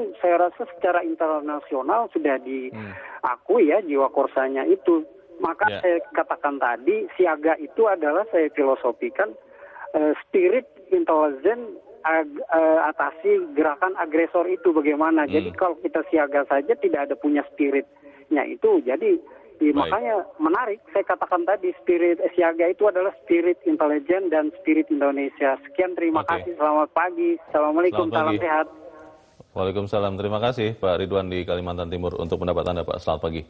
itu saya rasa secara internasional sudah diakui ya jiwa korsanya itu. Maka saya katakan tadi siaga itu adalah saya filosofikan spirit intelijen atasi gerakan agresor itu bagaimana. Jadi kalau kita siaga saja tidak ada punya spiritnya itu. Jadi makanya menarik saya katakan tadi spirit siaga itu adalah spirit intelijen dan spirit Indonesia. Sekian, terima kasih, selamat pagi. Assalamualaikum, salam sehat. Waalaikumsalam, terima kasih Pak Ridwan di Kalimantan Timur untuk pendapat Anda Pak, selamat pagi.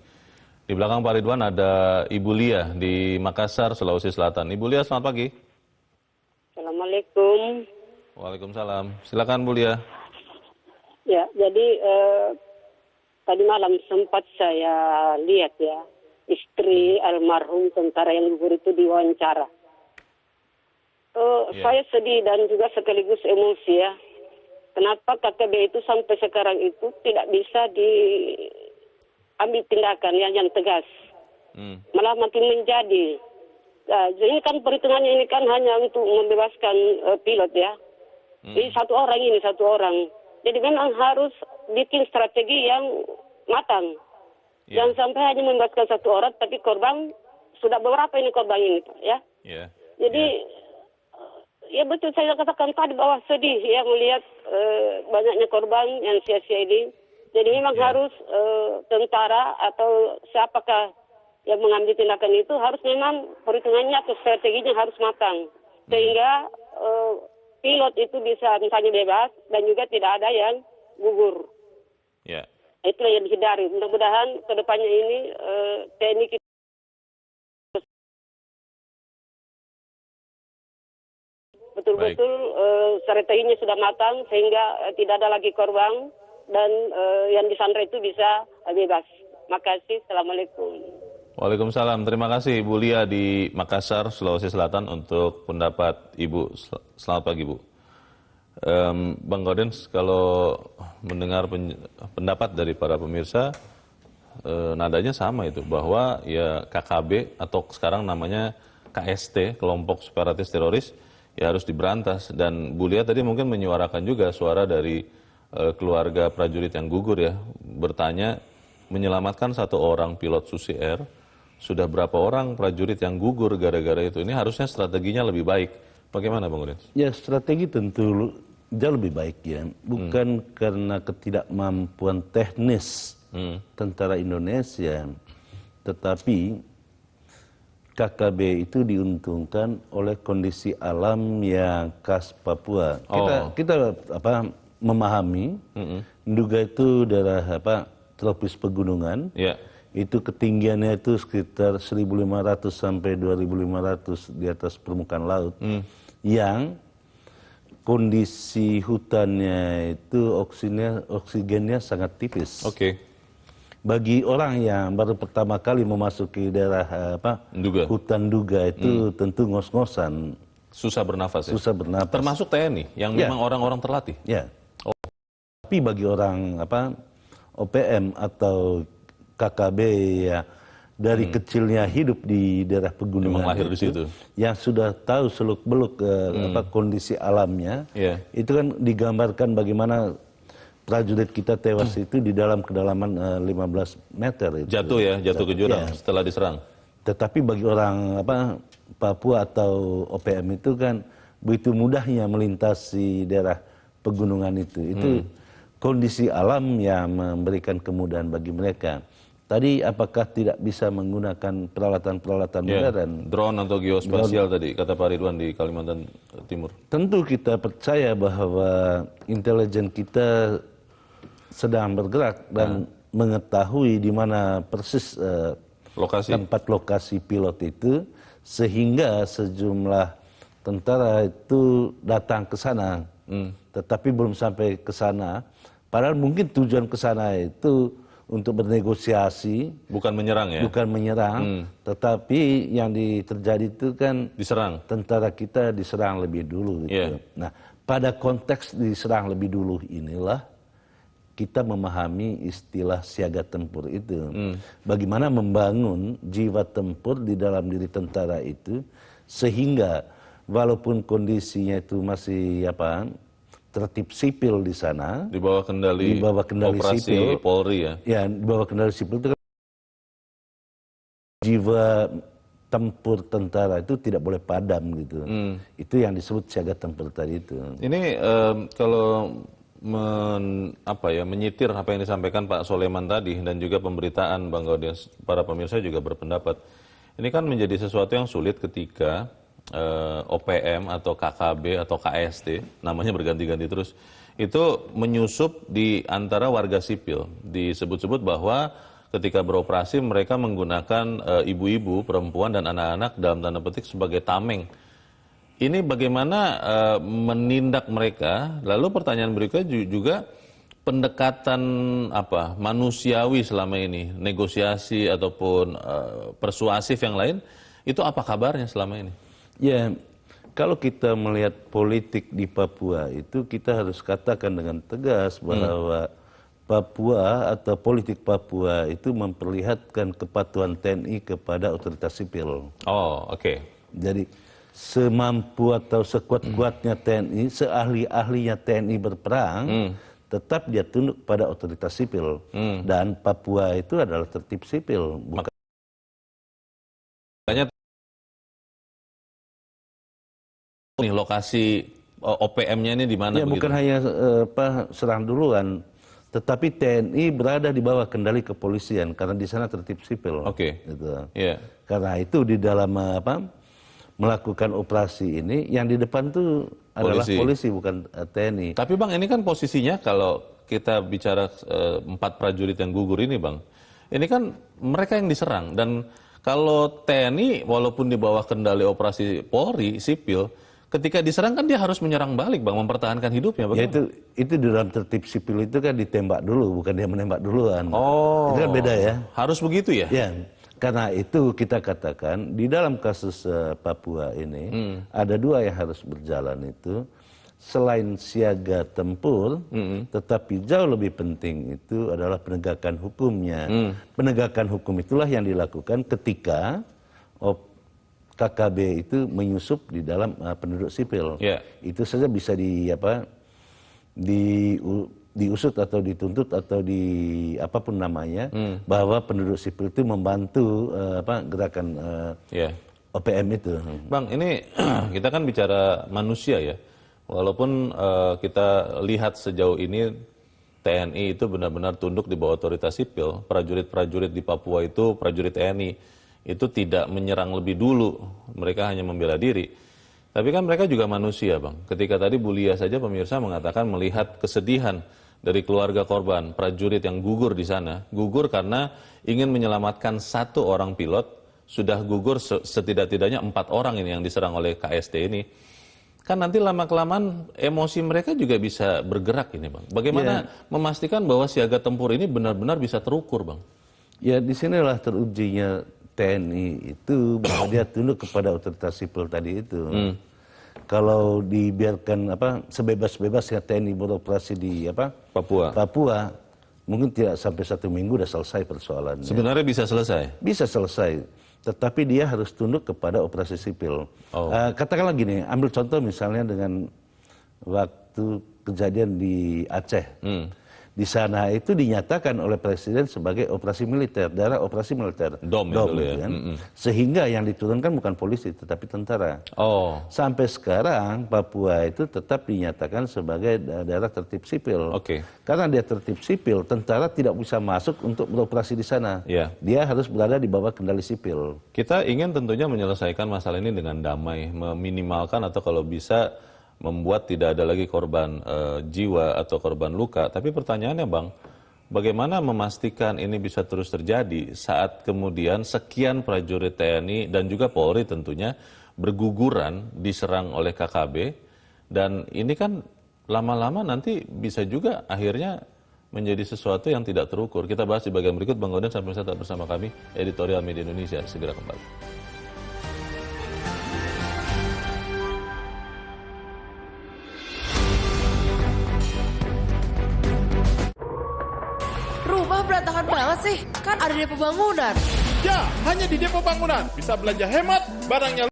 Di belakang Pak Ridwan ada Ibu Lia di Makassar, Sulawesi Selatan. Ibu Lia, selamat pagi. Assalamualaikum. Waalaikumsalam, silakan Bu Lia. Ya, jadi tadi malam sempat saya lihat ya, istri almarhum tentara yang gugur itu diwawancara. Saya sedih dan juga sekaligus emosi ya. Kenapa KKB itu sampai sekarang itu tidak bisa diambil tindakan yang tegas. Malah makin menjadi. Jadi kan perhitungannya ini kan hanya untuk membebaskan pilot ya. Jadi satu orang. Jadi memang harus bikin strategi yang matang. Jangan sampai hanya membebaskan satu orang, tapi korban sudah beberapa ini korban ini, ya. Jadi ya betul saya katakan tadi bahwa sedih ya melihat banyaknya korban yang sia-sia ini. Jadi memang harus tentara atau siapakah yang mengambil tindakan itu harus memang perhitungannya atau strateginya harus matang. Sehingga pilot itu bisa misalnya bebas dan juga tidak ada yang gugur. Itulah yang dihindari. Mudah-mudahan ke depannya ini TNI kita betul-betul strateginya sudah matang sehingga tidak ada lagi korban dan yang disandra itu bisa bebas. Makasih. Assalamualaikum. Waalaikumsalam, terima kasih Ibu Lia di Makassar, Sulawesi Selatan untuk pendapat Ibu. Selamat pagi Bu. Bang Gaudens, kalau mendengar pendapat dari para pemirsa, nadanya sama itu, bahwa ya KKB atau sekarang namanya KST, kelompok separatis teroris, ya harus diberantas. Dan Bu Lia tadi mungkin menyuarakan juga suara dari keluarga prajurit yang gugur ya, bertanya menyelamatkan satu orang pilot Susi Air, sudah berapa orang prajurit yang gugur gara-gara itu? Ini harusnya strateginya lebih baik. Bagaimana Bang Gaudens? Ya, strategi tentu jauh lebih baik ya. Bukan karena ketidakmampuan teknis tentara Indonesia, tetapi KKB itu diuntungkan oleh kondisi alam yang khas Papua. Kita memahami, Nduga itu daerah tropis pegunungan. Itu ketinggiannya itu sekitar 1.500 sampai 2.500 di atas permukaan laut. Yang kondisi hutannya itu oksigennya sangat tipis. Bagi orang yang baru pertama kali memasuki daerah hutan Nduga itu tentu ngos-ngosan. Susah bernafas ya? Susah bernafas. Termasuk TNI yang memang orang-orang terlatih? Tapi bagi orang OPM atau KKB ya dari kecilnya hidup di daerah pegunungan, lahir di situ, yang sudah tahu seluk-beluk kondisi alamnya, itu kan digambarkan bagaimana prajurit kita tewas itu di dalam kedalaman 15 meter. Itu. Jatuh ke jurang setelah diserang. Tetapi bagi orang Papua atau OPM itu kan begitu mudahnya melintasi daerah pegunungan itu kondisi alam yang memberikan kemudahan bagi mereka. Tadi apakah tidak bisa menggunakan peralatan-peralatan modern? Drone atau geospasial tadi, kata Pak Ridwan di Kalimantan Timur. Tentu kita percaya bahwa intelijen kita sedang bergerak dan mengetahui di mana persis tempat lokasi pilot itu, sehingga sejumlah tentara itu datang ke sana, tetapi belum sampai ke sana. Padahal mungkin tujuan ke sana itu untuk bernegosiasi, bukan menyerang ya? Bukan menyerang, tetapi yang terjadi itu kan diserang. Tentara kita diserang lebih dulu. Gitu. Nah, pada konteks diserang lebih dulu inilah kita memahami istilah siaga tempur itu. Bagaimana membangun jiwa tempur di dalam diri tentara itu, sehingga walaupun kondisinya itu masih tertib sipil di sana. Di bawah kendali operasi sipil, Polri ya? Ya, di bawah kendali sipil itu kan jiwa tempur tentara itu tidak boleh padam gitu. Itu yang disebut siaga tempur tadi itu. Ini kalau menyitir apa yang disampaikan Pak Soleman tadi dan juga pemberitaan Bang Gaudens, para pemirsa juga berpendapat ini kan menjadi sesuatu yang sulit ketika OPM atau KKB atau KST, namanya berganti-ganti terus, itu menyusup di antara warga sipil. Disebut-sebut bahwa ketika beroperasi mereka menggunakan ibu-ibu, perempuan dan anak-anak dalam tanda petik sebagai tameng. Ini bagaimana menindak mereka? Lalu pertanyaan berikutnya juga pendekatan manusiawi selama ini, negosiasi ataupun persuasif yang lain, itu apa kabarnya selama ini? Ya, kalau kita melihat politik di Papua itu kita harus katakan dengan tegas bahwa Papua atau politik Papua itu memperlihatkan kepatuhan TNI kepada otoritas sipil. Oh, oke. Jadi semampu atau sekuat-kuatnya TNI, seahli-ahlinya TNI berperang, tetap dia tunduk pada otoritas sipil. Dan Papua itu adalah tertib sipil. Makanya lokasi OPM-nya ini di mana? Ya, bukan hanya serang duluan, tetapi TNI berada di bawah kendali kepolisian karena di sana tertib sipil. Oke. Gitu. Yeah. Karena itu di dalam melakukan operasi ini yang di depan tuh adalah polisi bukan TNI. Tapi Bang, ini kan posisinya kalau kita bicara 4 prajurit yang gugur ini Bang, ini kan mereka yang diserang, dan kalau TNI walaupun di bawah kendali operasi Polri sipil, ketika diserang kan dia harus menyerang balik Bang, mempertahankan hidupnya. Ya itu di dalam tertib sipil itu kan ditembak dulu, bukan dia menembak duluan. Oh. Itu kan beda ya. Harus begitu ya? Ya. Karena itu kita katakan di dalam kasus Papua ini ada 2 yang harus berjalan itu. Selain siaga tempur, tetapi jauh lebih penting itu adalah penegakan hukumnya. Penegakan hukum itulah yang dilakukan ketika KKB itu menyusup di dalam penduduk sipil. Yeah. Itu saja bisa diusut atau dituntut atau apapun namanya, bahwa penduduk sipil itu membantu gerakan OPM itu. Bang, ini kita kan bicara manusia ya. Walaupun kita lihat sejauh ini TNI itu benar-benar tunduk di bawah otoritas sipil, prajurit-prajurit di Papua itu, prajurit TNI itu tidak menyerang lebih dulu, mereka hanya membela diri. Tapi kan mereka juga manusia Bang. Ketika tadi Bu Lia saja pemirsa mengatakan melihat kesedihan dari keluarga korban, prajurit yang gugur di sana, gugur karena ingin menyelamatkan 1 orang pilot, sudah gugur setidak-tidaknya 4 orang ini yang diserang oleh KST ini. Kan nanti lama-kelamaan emosi mereka juga bisa bergerak ini Bang. Bagaimana memastikan bahwa siaga tempur ini benar-benar bisa terukur Bang? Ya disinilah terujinya TNI itu bahwa dia tunduk kepada otoritas sipil tadi itu. Kalau dibiarkan sebebas-bebasnya TNI beroperasi di Papua, mungkin tidak sampai 1 minggu udah selesai persoalannya. Sebenarnya bisa selesai? Bisa selesai, tetapi dia harus tunduk kepada operasi sipil. Katakanlah gini, ambil contoh misalnya dengan waktu kejadian di Aceh. Di sana itu dinyatakan oleh Presiden sebagai operasi militer, daerah operasi militer. DOM ya. Kan? Sehingga yang diturunkan bukan polisi tetapi tentara. Sampai sekarang Papua itu tetap dinyatakan sebagai daerah tertib sipil. Karena dia tertib sipil, tentara tidak bisa masuk untuk beroperasi di sana. Dia harus berada di bawah kendali sipil. Kita ingin tentunya menyelesaikan masalah ini dengan damai, meminimalkan atau kalau bisa membuat tidak ada lagi korban jiwa atau korban luka. Tapi pertanyaannya Bang, bagaimana memastikan ini bisa terus terjadi saat kemudian sekian prajurit TNI dan juga Polri tentunya berguguran diserang oleh KKB, dan ini kan lama-lama nanti bisa juga akhirnya menjadi sesuatu yang tidak terukur. Kita bahas di bagian berikut. Bang Gaudens, sampai tetap bersama kami, Editorial Media Indonesia segera kembali. Berantakan banget sih, kan ada Depo Bangunan. Ya, hanya di Depo Bangunan bisa belanja hemat, barangnya